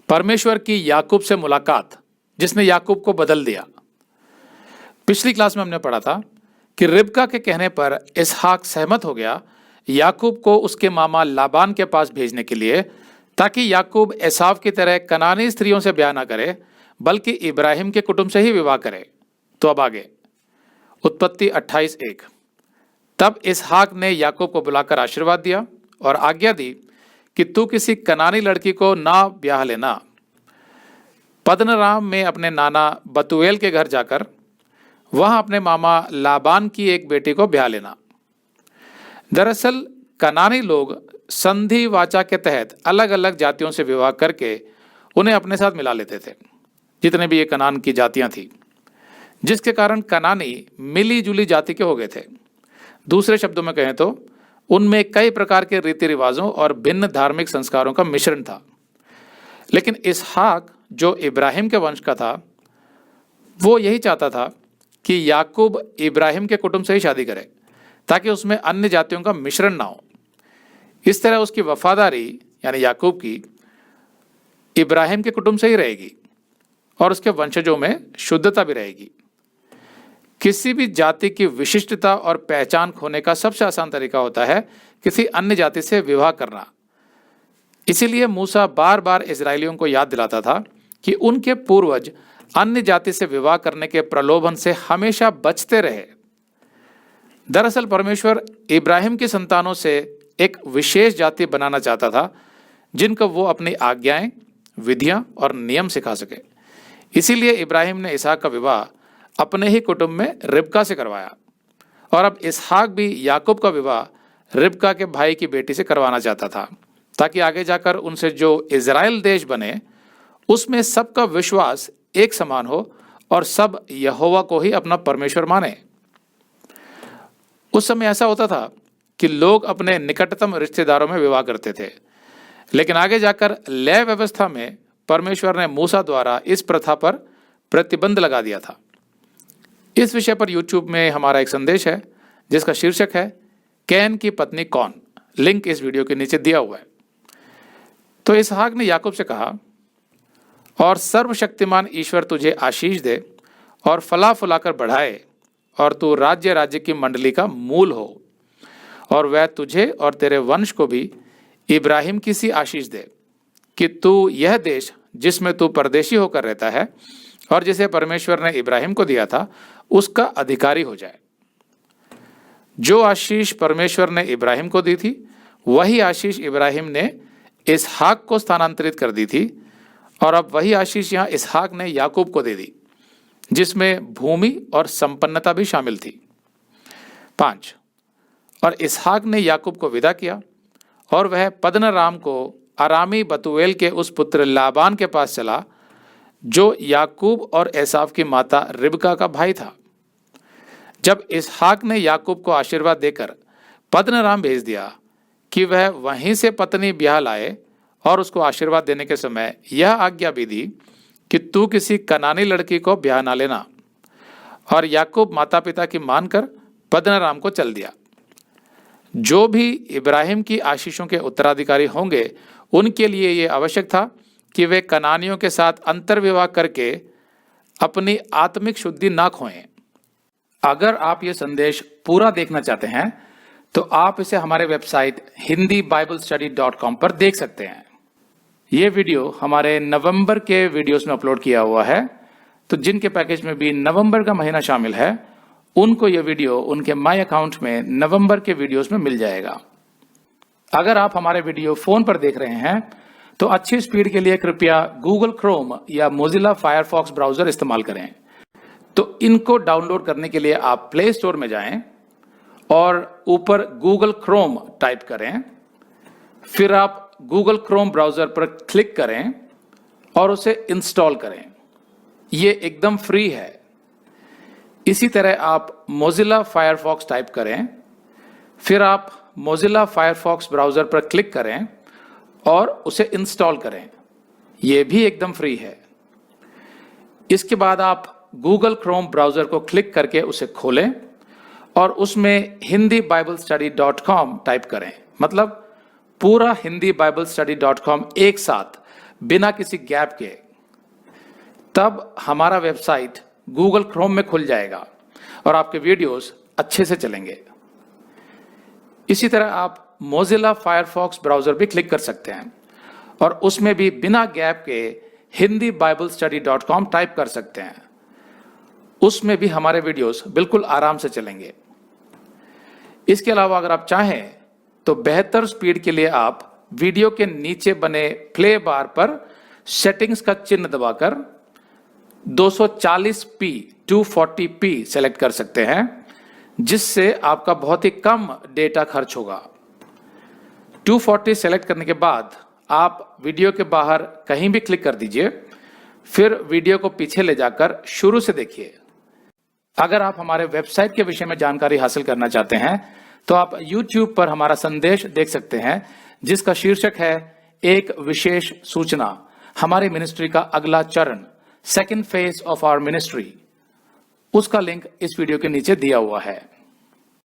परमेश्वर की याकूब से मुलाकात जिसने याकूब को बदल दिया। पिछली क्लास में हमने पढ़ा था कि रिबका के कहने पर इसहाक सहमत हो गया याकूब को उसके मामा लाबान के पास भेजने के लिए, ताकि याकूब एसाव की तरह कनानी स्त्रियों से ब्याह न करे बल्कि इब्राहिम के कुटुंब से ही विवाह करे। तो अब आगे उत्पत्ति 28:1। तब इसहाक ने याकूब को बुलाकर आशीर्वाद दिया और आज्ञा दी कि तू किसी कनानी लड़की को ना ब्याह लेना। पद्दनराम में अपने नाना बतूएल के घर जाकर वहां अपने मामा लाबान की एक बेटी को ब्याह लेना। दरअसल कनानी लोग संधि वाचा के तहत अलग अलग जातियों से विवाह करके उन्हें अपने साथ मिला लेते थे, जितने भी ये कनान की जातियां थी, जिसके कारण कनानी मिली जुली जाति के हो गए थे। दूसरे शब्दों में कहें तो उनमें कई प्रकार के रीति रिवाजों और भिन्न धार्मिक संस्कारों का मिश्रण था। लेकिन इसहाक जो इब्राहिम के वंश का था, वो यही चाहता था कि याकूब इब्राहिम के कुटुंब से ही शादी करे ताकि उसमें अन्य जातियों का मिश्रण ना हो। इस तरह उसकी वफादारी यानी याकूब की इब्राहिम के कुटुंब से ही रहेगी और उसके वंशजों में शुद्धता भी रहेगी। किसी भी जाति की विशिष्टता और पहचान खोने का सबसे आसान तरीका होता है किसी अन्य जाति से विवाह करना। इसीलिए मूसा बार बार इजरायलियों को याद दिलाता था कि उनके पूर्वज अन्य जाति से विवाह करने के प्रलोभन से हमेशा बचते रहे। दरअसल परमेश्वर इब्राहिम की संतानों से एक विशेष जाति बनाना चाहता था जिनको वो अपनी आज्ञाएं, विधियां और नियम सिखा सके। इसीलिए इब्राहिम ने इसहाक का विवाह अपने ही कुटुंब में रिबका से करवाया और अब इसहाक भी याकूब का विवाह रिबका के भाई की बेटी से करवाना चाहता था, ताकि आगे जाकर उनसे जो इजराइल देश बने उसमें सबका विश्वास एक समान हो और सब यहोवा को ही अपना परमेश्वर माने। उस समय ऐसा होता था कि लोग अपने निकटतम रिश्तेदारों में विवाह करते थे, लेकिन आगे जाकर लय व्यवस्था में परमेश्वर ने मूसा द्वारा इस प्रथा पर प्रतिबंध लगा दिया था। इस विषय पर YouTube में हमारा एक संदेश है जिसका शीर्षक है कैन की पत्नी कौन। लिंक इस वीडियो के नीचे दिया हुआ है। तो इसहाक ने याकूब से कहा, और सर्वशक्तिमान ईश्वर तुझे आशीष दे और फला फुलाकर बढ़ाए और तू राज्य की मंडली का मूल हो, और वह तुझे और तेरे वंश को भी इब्राहिम की सी आशीष दे कि तू यह देश जिसमें तू परदेशी होकर रहता है और जिसे परमेश्वर ने इब्राहिम को दिया था उसका अधिकारी हो जाए। जो आशीष परमेश्वर ने इब्राहिम को दी थी वही आशीष इब्राहिम ने इसहाक को स्थानांतरित कर दी थी, और अब वही आशीष यहाँ इसहाक ने याकूब को दे दी, जिसमें भूमि और संपन्नता भी शामिल थी। 5 और इसहाक ने याकूब को विदा किया और वह पद्दनराम को अरामी बतूएल के उस पुत्र लाबान के पास चला जो याकूब और एसाव की माता रिबका का भाई था। जब इसहाक ने याकूब को आशीर्वाद देकर पद्दनराम भेज दिया कि वह वहीं से पत्नी ब्याह लाए, और उसको आशीर्वाद देने के समय यह आज्ञा भी दी कि तू किसी कनानी लड़की को ब्याह ना लेना, और याकूब माता पिता की मानकर पद्दनराम को चल दिया। जो भी इब्राहिम की आशीषों के उत्तराधिकारी होंगे उनके लिए यह आवश्यक था कि वे कनानियों के साथ अंतर्विवाह करके अपनी आत्मिक शुद्धि ना खोएं। अगर आप ये संदेश पूरा देखना चाहते हैं तो आप इसे हमारे वेबसाइट hindiBiblestudy.com पर देख सकते हैं। ये वीडियो हमारे नवंबर के वीडियोस में अपलोड किया हुआ है, तो जिनके पैकेज में भी नवंबर का महीना शामिल है उनको ये वीडियो उनके माई अकाउंट में नवंबर के वीडियोस में मिल जाएगा। अगर आप हमारे वीडियो फोन पर देख रहे हैं तो अच्छी स्पीड के लिए कृपया गूगल क्रोम या मोजिला फायरफॉक्स ब्राउजर इस्तेमाल करें। तो इनको डाउनलोड करने के लिए आप प्ले स्टोर में जाएं और ऊपर गूगल क्रोम टाइप करें, फिर आप गूगल क्रोम ब्राउजर पर क्लिक करें और उसे इंस्टॉल करें। ये एकदम फ्री है। इसी तरह आप मोजिला फायरफॉक्स टाइप करें, फिर आप मोजिला फायरफॉक्स ब्राउजर पर क्लिक करें और उसे इंस्टॉल करें। यह भी एकदम फ्री है। इसके बाद आप गूगल क्रोम ब्राउजर को क्लिक करके उसे खोलें और उसमें hindiBiblestudy.com टाइप करें, मतलब पूरा hindiBiblestudy.com एक साथ बिना किसी गैप के, तब हमारा वेबसाइट गूगल क्रोम में खुल जाएगा और आपके वीडियोस अच्छे से चलेंगे। इसी तरह आप मोजिला फायरफॉक्स ब्राउजर भी क्लिक कर सकते हैं और उसमें भी बिना गैप के hindiBiblestudy.com टाइप कर सकते हैं। उसमें भी हमारे वीडियोस बिल्कुल आराम से चलेंगे। इसके अलावा अगर आप चाहें तो बेहतर स्पीड के लिए आप वीडियो के नीचे बने प्ले बार पर सेटिंग्स का चिन्ह दबाकर 240p 240p सेलेक्ट कर सकते हैं, जिससे आपका बहुत ही कम डेटा खर्च होगा। 240 सेलेक्ट करने के बाद आप वीडियो के बाहर कहीं भी क्लिक कर दीजिए, फिर वीडियो को पीछे ले जाकर शुरू से देखिए। अगर आप हमारे वेबसाइट के विषय में जानकारी हासिल करना चाहते हैं तो आप YouTube पर हमारा संदेश देख सकते हैं, जिसका शीर्षक है एक विशेष सूचना, हमारी मिनिस्ट्री का अगला चरण, second phase of our ministry. उसका लिंक इस वीडियो के नीचे दिया हुआ है।